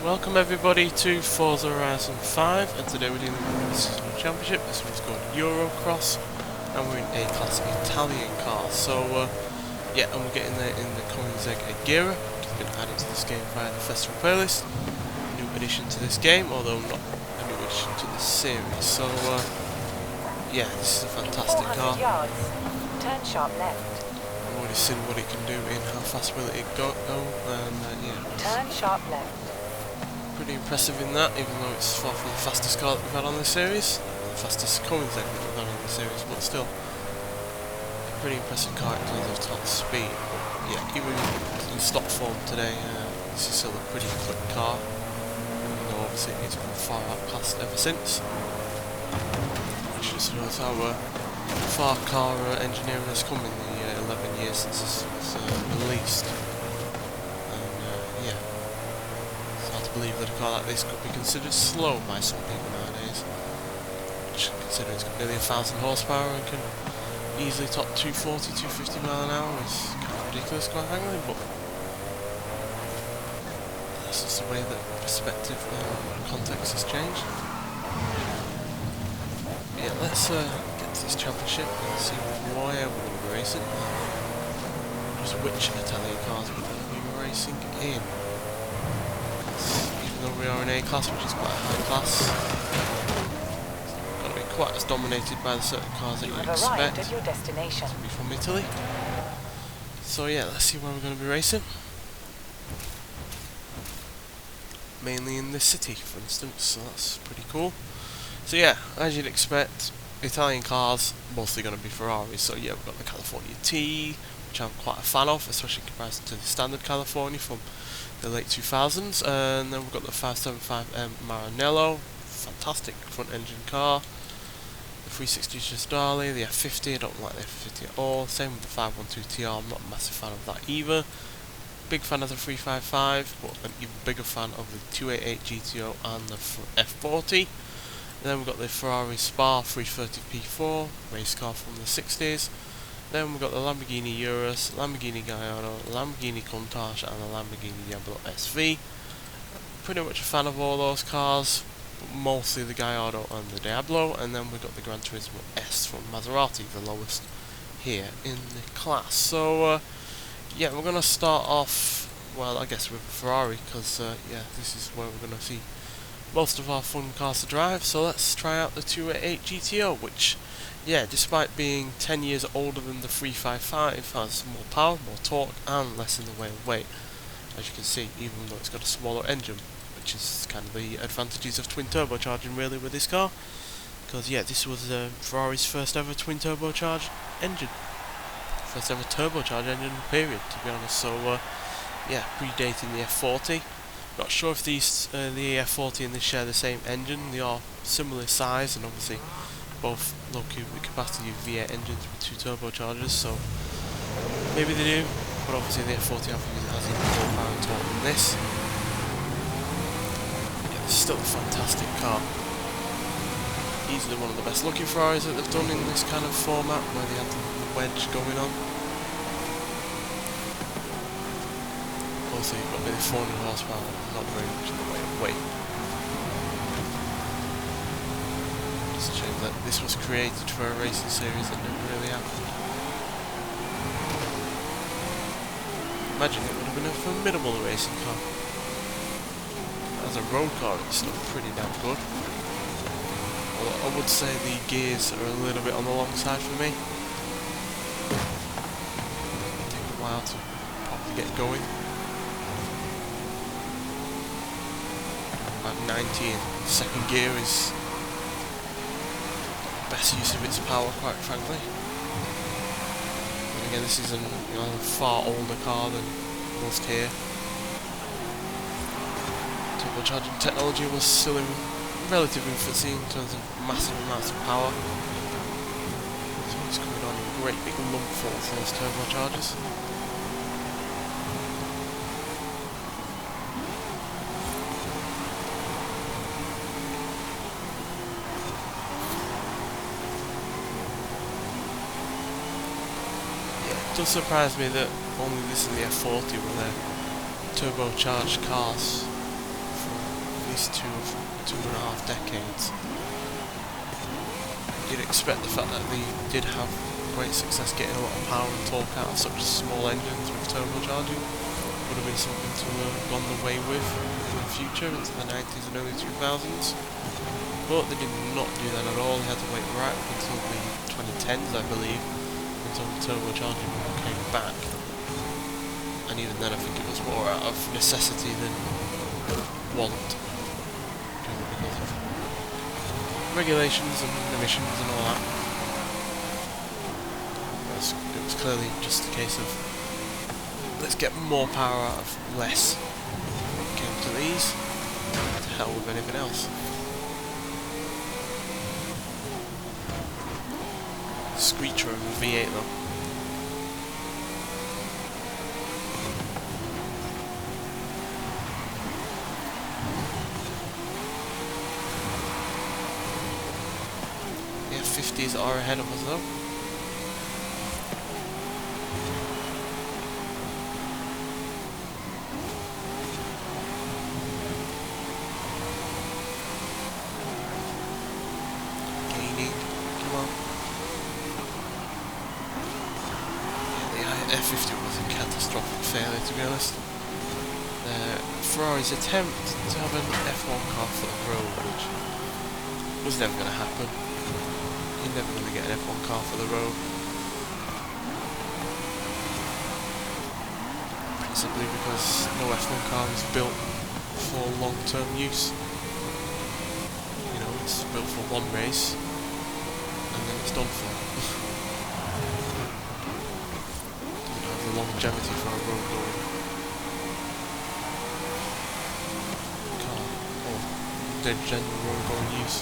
Welcome everybody to Forza Horizon 5, and today we're dealing with the seasonal championship. This one's called Eurocross, and we're in A-class Italian cars. So, yeah, and we're getting there in the Koenigsegg Agera, which has been added to this game via the festival playlist. New addition to this game, although not a new addition to this series. So, yeah, this is a fantastic car. Yards. Turn sharp left. I've already seen what it can do in how fast will it go, and yeah. Turn sharp left. Pretty impressive in that, even though it's far from the fastest car that we've had on this series, the fastest Koenigsegg that we've had on this series, but still a pretty impressive car in terms of top speed. But yeah, even in stock form today, this is still a pretty quick car, even though obviously it's been far outclassed ever since. I should have noticed how far car engineering has come in the 11 years since this was released. Believe that a car like this could be considered slow by some people nowadays, which, considering it's got nearly 1,000 horsepower and can easily top 240, 250 mile an hour, is kind of ridiculous, quite frankly. But that's just the way that perspective and context has changed. But yeah, let's get to this championship and see where we're going to be racing, just which Italian cars we're going to be racing in. Even though we are in A-class, which is quite a high class, it's not going to be quite as dominated by the certain cars that you expect at your destination. to be from Italy. So yeah, let's see where we're going to be racing. Mainly in this city, for instance, so that's pretty cool. So yeah, as you'd expect, Italian cars, mostly going to be Ferraris. So yeah, we've got the California T, which I'm quite a fan of, especially in comparison to the standard California from the late 2000s, and then we've got the 575M Maranello, fantastic front engine car. The 360 Gestale, the F50, I don't like the F50 at all. Same with the 512 TR, I'm not a massive fan of that either. Big fan of the 355, but an even bigger fan of the 288 GTO and the F40. And then we've got the Ferrari Spa 330 P4, race car from the 60s. Then we've got the Lamborghini Urus, Lamborghini Gallardo, Lamborghini Countach and the Lamborghini Diablo SV. Pretty much a fan of all those cars, but mostly the Gallardo and the Diablo. And then we've got the Gran Turismo S from Maserati, the lowest here in the class. So yeah, we're going to start off, well, I guess with a Ferrari, because yeah, this is where we're going to see most of our fun cars to drive. So let's try out the 288 GTO, which, yeah, despite being 10 years older than the 355, has more power, more torque, and less in the way of weight, as you can see, even though it's got a smaller engine, which is kind of the advantages of twin turbocharging really with this car, because yeah, this was Ferrari's first ever twin turbocharged engine, first ever turbocharged engine period, to be honest. So yeah, predating the F40. Not sure if these the F40 and this share the same engine. They are similar size, and obviously both low cubic capacity V8 engines with two turbochargers, so maybe they do, but obviously the F40 has even more power and torque than this. Yeah, it's still a fantastic car. Easily one of the best looking Ferraris that they've done in this kind of format, where they had the wedge going on. Also, you've got maybe 400 horsepower, not very much in the way of weight. Just a shame that this was created for a racing series that never really happened. Imagine it would have been a formidable racing car. As a road car, it's still pretty damn good. Although I would say the gears are a little bit on the long side for me. It'll take a while to properly get going. About 90, and the second gear is best use of its power, quite frankly. And again, this is a far older car than most here. Turbocharging technology was still in relative infancy in terms of massive amounts of power. So it's coming on in great big lumpfuls, those turbochargers. It does surprise me that only this and the F40 were their turbocharged cars from last two and a half decades, you'd expect the fact that they did have great success getting a lot of power and torque out of such small engines with turbocharging would have been something to have gone the way with in the future, into the 90s and early 2000s. But they did not do that at all. They had to wait right up until the 2010s, I believe, until the turbocharging came back. And even then I think it was more out of necessity than want, because of regulations and emissions and all that. It was clearly just a case of let's get more power out of less when it came to these, to hell with anything else. Screecher of a V8 though. Yeah, 50s are ahead of us though. Gaining, come on. F50 was a catastrophic failure, to be honest. Ferrari's attempt to have an F1 car for the road, which was never going to happen. You're never going to get an F1 car for the road. Principally because no F1 car is built for long-term use. You know, it's built for one race, and then it's done for. Longevity for a road going car, or the general road going use.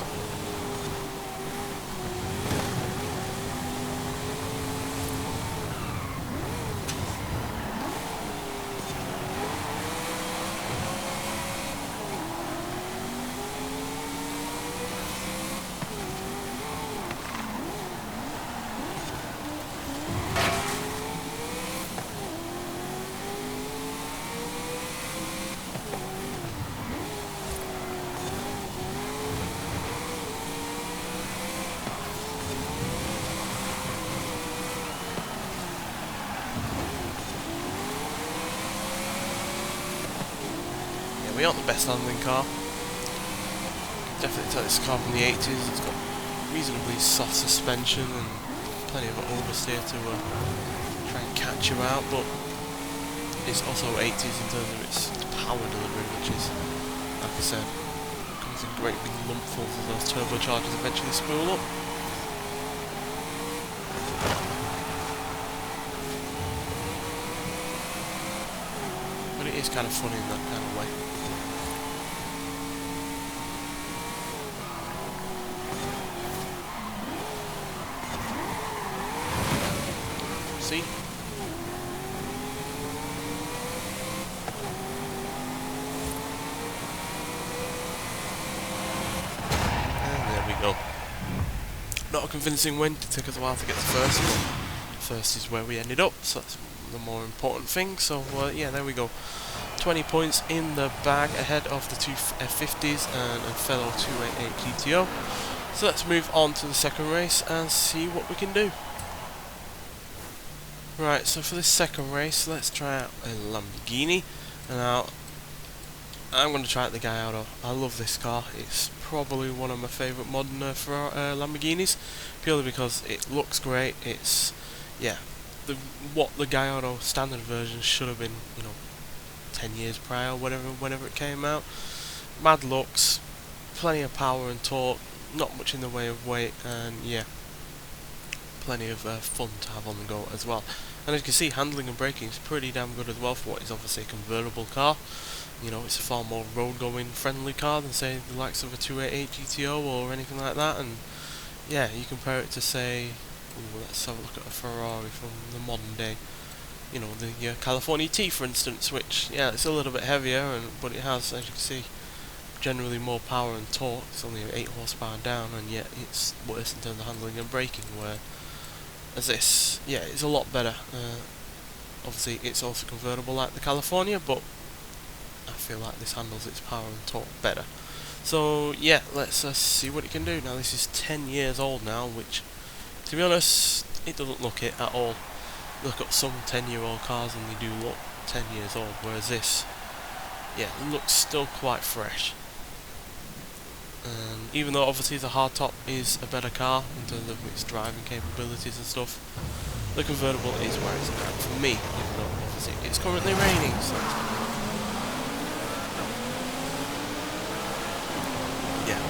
We aren't the best handling car. Definitely tell this car from the 80s. It's got reasonably soft suspension and plenty of oversteer to try and catch you out, but it's also 80s in terms of its power delivery, which is, like I said, comes in great big lumpfuls as those turbochargers eventually spool up. But it is kind of funny in that kind of way. See? And there we go. Not a convincing win. It took us a while to get to first. First is where we ended up, so that's the more important thing. So yeah, there we go. 20 points in the bag ahead of the two F50s and a fellow 288 GTO. So let's move on to the second race and see what we can do. Right, so for this second race, let's try out a Lamborghini. And now, I'm going to try out the Gallardo. I love this car. It's probably one of my favourite modern Lamborghinis, purely because it looks great. It's, yeah, what the Gallardo standard version should have been, you know, 10 years prior, whenever it came out. Mad looks, plenty of power and torque, not much in the way of weight, and yeah, plenty of fun to have on the go as well. And as you can see, handling and braking is pretty damn good as well for what is obviously a convertible car. You know, it's a far more road-going friendly car than, say, the likes of a 288 GTO or anything like that. And yeah, you compare it to, say, ooh, let's have a look at a Ferrari from the modern day. You know, the California T, for instance, which, yeah, it's a little bit heavier, but it has, as you can see, generally more power and torque. It's only 8 horsepower down, and yet it's worse in terms of handling and braking, where as this, yeah, it's a lot better. Obviously it's also convertible like the California, but I feel like this handles its power and torque better. So yeah, let's see what it can do. Now this is 10 years old now, which, to be honest, it doesn't look it at all. Look at some 10-year-old cars and they do look 10 years old, whereas this, yeah, looks still quite fresh. And even though obviously the hardtop is a better car in terms of its driving capabilities and stuff, the convertible is where it's at for me, even though obviously it's currently raining, so yeah.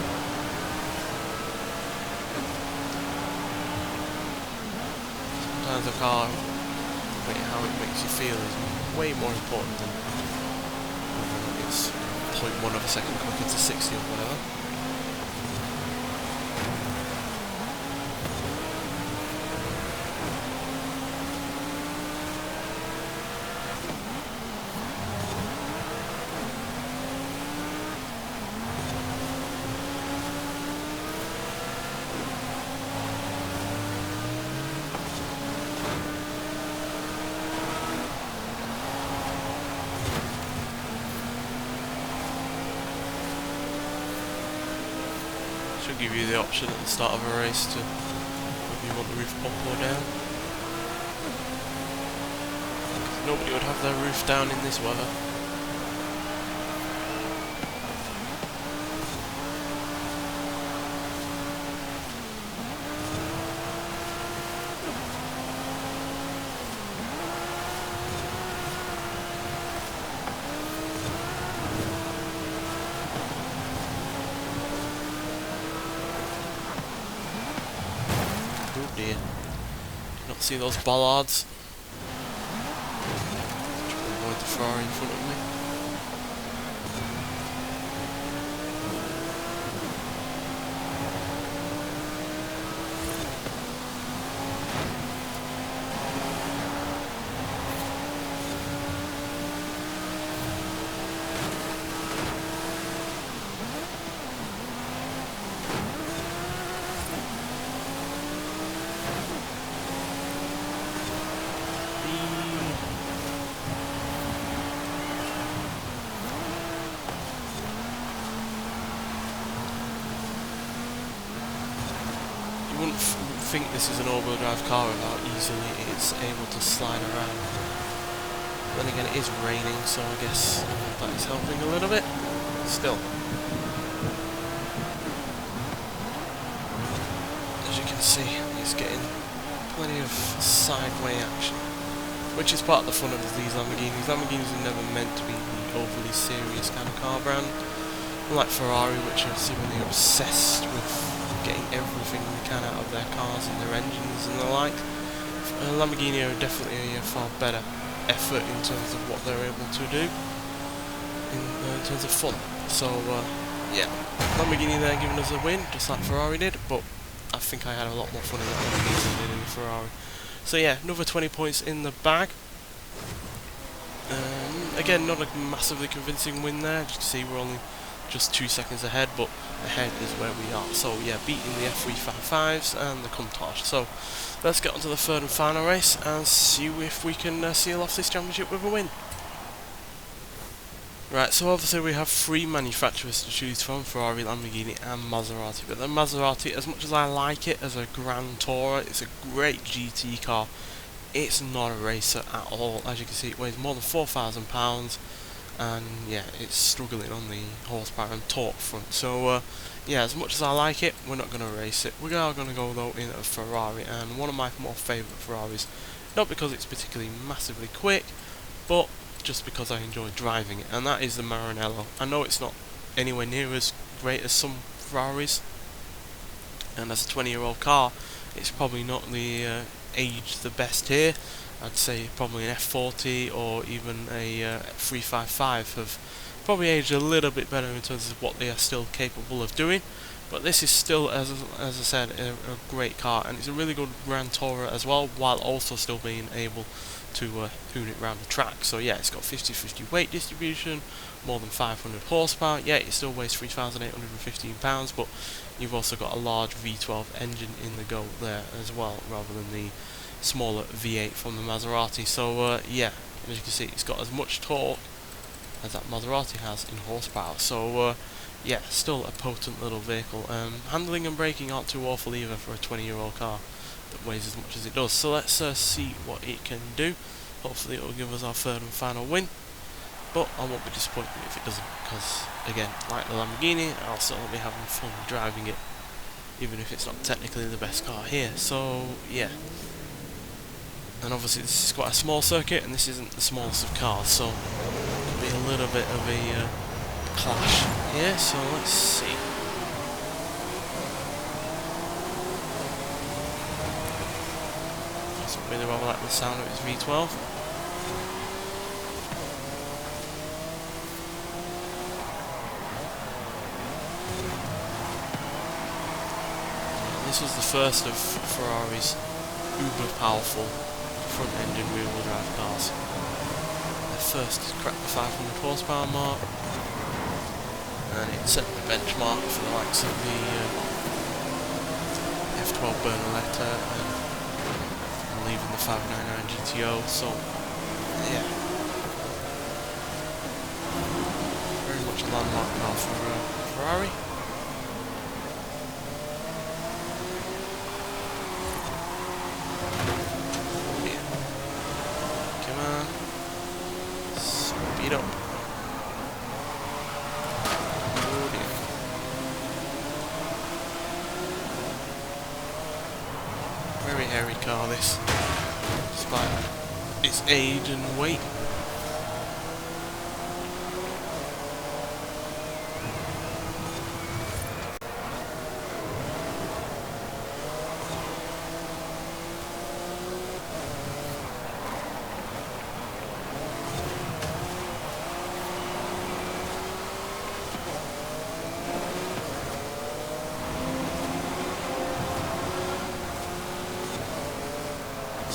Sometimes a car, how it makes you feel is way more important than whether it's 0.1 of a second quicker to 60 or whatever. Should give you the option at the start of a race to whether you want the roof up or down. Nobody would have their roof down in this weather. Oh dear. Did not see those bollards. Trying to avoid the Ferrari in front of me. You wouldn't think this is an all-wheel drive car and how easily it's able to slide around. Then again, it is raining, so I guess that is helping a little bit. Still, as you can see, it's getting plenty of sideway action, which is part of the fun of these Lamborghinis. Lamborghinis are never meant to be the overly serious kind of car brand, unlike Ferrari, which are seemingly obsessed with getting everything they can out of their cars and their engines and the like. Lamborghini are definitely a far better effort in terms of what they're able to do in terms of fun. So yeah, Lamborghini there giving us a win, just like Ferrari did, but I think I had a lot more fun in that Lamborghini than I did in the Ferrari. So yeah, another 20 points in the bag. Again, not a massively convincing win there. As you can see, we're only just 2 seconds ahead, but ahead is where we are. So yeah, beating the F355s and the Countach. So let's get on to the third and final race and see if we can seal off this championship with a win. Right, so obviously we have 3 manufacturers to choose from, Ferrari, Lamborghini and Maserati. But the Maserati, as much as I like it as a Grand Tourer, it's a great GT car, it's not a racer at all. As you can see, it weighs more than 4,000 pounds. And yeah, it's struggling on the horsepower and torque front. So yeah, as much as I like it, we're not going to race it. We are going to go though in a Ferrari, and one of my more favourite Ferraris, not because it's particularly massively quick, but just because I enjoy driving it, and that is the Maranello. I know it's not anywhere near as great as some Ferraris, and as a 20-year-old car, it's probably not the age the best here. I'd say probably an F40 or even a 355 have probably aged a little bit better in terms of what they are still capable of doing. But this is still, as I said, a great car, and it's a really good Grand Tourer as well, while also still being able to hoon it around the track. So yeah, it's got 50-50 weight distribution, more than 500 horsepower. Yeah, it still weighs 3,815 pounds, but you've also got a large V12 engine in the go there as well, rather than the smaller V8 from the Maserati. So yeah, as you can see, it's got as much torque as that Maserati has in horsepower. So yeah, still a potent little vehicle. Handling and braking aren't too awful either for a 20-year-old car that weighs as much as it does. So let's see what it can do. Hopefully it will give us our third and final win. But I won't be disappointed if it doesn't, because again, like the Lamborghini, I'll still be having fun driving it, even if it's not technically the best car here. So yeah, and obviously this is quite a small circuit, and this isn't the smallest of cars, so it'll be a little bit of a clash here. So let's see. Doesn't really rather like the sound of its V12. This was the first of Ferrari's uber powerful front-ended rear-wheel drive cars. Their first cracked the 500 horsepower mark, and it set the benchmark for the likes of the F12 Bernaletta and leaving the 599 GTO. So yeah, very much a landmark car for Ferrari. Speed up. Oh dear. Very hairy car this, despite its age and weight.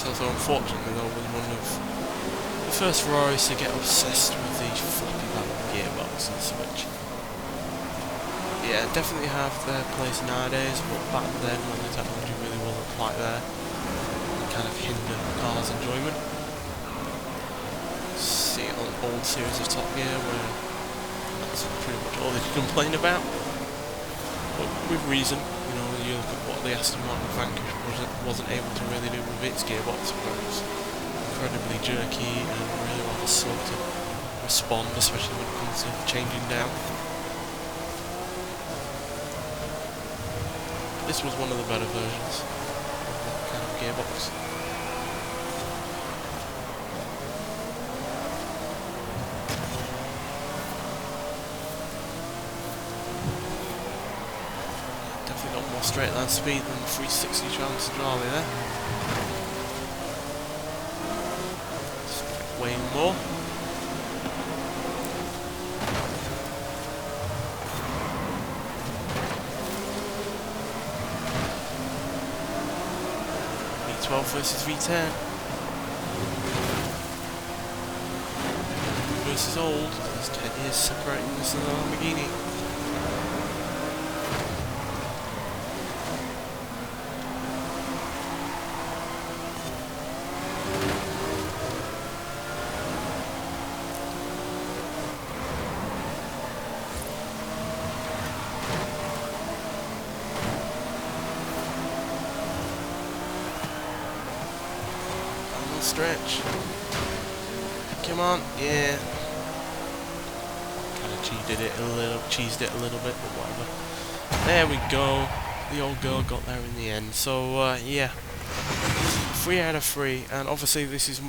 So unfortunately though was one of the first Ferraris to get obsessed with the flappy back gearbox and such. Yeah, definitely have their place nowadays, but back then when the technology really wasn't quite there, it kind of hindered the car's enjoyment. See it on old series of Top Gear where that's pretty much all they could complain about. But with reason. You know, you look at what the Aston Martin Vanquish wasn't able to really do with its gearbox, where it was incredibly jerky and really rather slow to respond, especially when it comes to changing down. This was one of the better versions of that kind of gearbox. More straight line speed than the 360 Charlie there. Way more. V12 versus V10. Versus old. There's 10 years separating this and the Lamborghini. Stretch. Come on, yeah. Kind of cheesed it a little bit, but whatever. There we go. The old girl got there in the end. So yeah, 3 out of 3, and obviously this is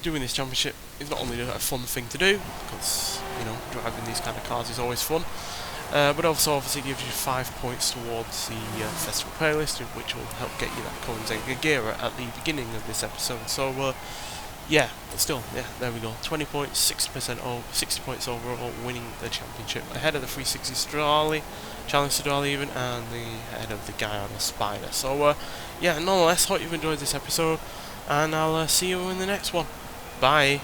doing this championship is not only a fun thing to do because you know driving these kind of cars is always fun. But also obviously gives you 5 points towards the festival playlist, which will help get you that Collins Gear at the beginning of this episode. So yeah, but still, yeah, there we go. 20 points, 60 points overall, winning the championship ahead of the 360 Strali, Challenge Strali even, and the head of the guy on the Spider. So yeah, nonetheless, hope you've enjoyed this episode, and I'll see you in the next one. Bye.